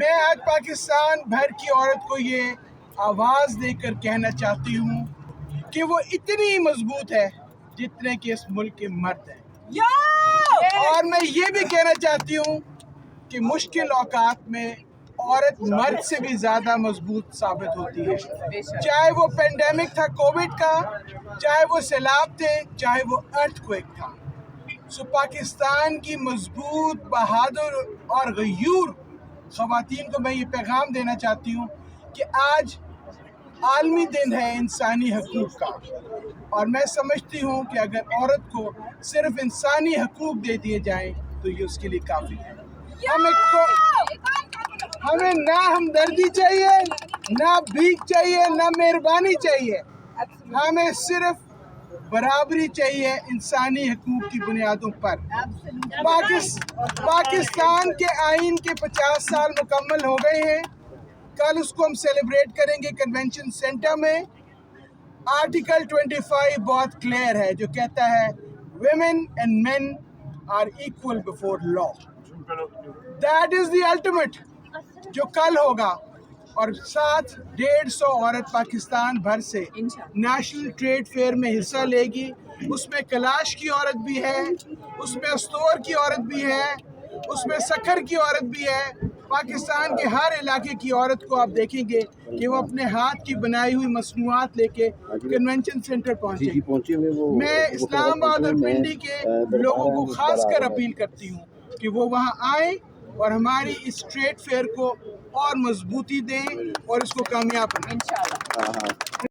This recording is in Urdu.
میں آج پاکستان بھر کی عورت کو یہ آواز دے کر کہنا چاہتی ہوں کہ وہ اتنی مضبوط ہے جتنے کہ اس ملک کے مرد ہیں، اور میں یہ بھی کہنا چاہتی ہوں کہ مشکل اوقات میں عورت مرد سے بھی زیادہ مضبوط ثابت ہوتی ہے، چاہے وہ پینڈیمک تھا کووڈ کا، چاہے وہ سیلاب تھے، چاہے وہ ارتھ کویک تھا۔ پاکستان کی مضبوط، بہادر اور غیور خواتین کو میں یہ پیغام دینا چاہتی ہوں کہ آج عالمی دن ہے انسانی حقوق کا، اور میں سمجھتی ہوں کہ اگر عورت کو صرف انسانی حقوق دے دیے جائیں تو یہ اس کے لیے کافی ہے۔ ہمیں نہ ہمدردی چاہیے، نہ بھیک چاہیے، نہ مہربانی چاہیے، ہمیں صرف برابری چاہیے انسانی حقوق کی بنیادوں پر۔ پاکستان کے آئین کے 50 سال مکمل ہو گئے ہیں، کل اس کو ہم سیلیبریٹ کریں گے کنونشن سینٹر میں۔ آرٹیکل 25 بہت کلیئر ہے جو کہتا ہے women and men are equal before law. That is the ultimate جو کل ہوگا، اور ساتھ 150 عورت پاکستان بھر سے نیشنل ٹریڈ فیئر میں حصہ لے گی۔ اس میں کلاش کی عورت بھی ہے، اس میں استور کی عورت بھی ہے، اس میں سکھر کی عورت بھی ہے۔ پاکستان کے ہر علاقے کی عورت کو آپ دیکھیں گے کہ وہ اپنے ہاتھ کی بنائی ہوئی مصنوعات لے کے کنونشن سینٹر پہنچے گی۔ میں اسلام آباد اور پنڈی کے لوگوں کو خاص کر اپیل کرتی ہوں کہ وہ وہاں آئیں اور ہماری اس ٹریڈ فیئر کو اور مضبوطی دیں اور اس کو کامیاب کریں۔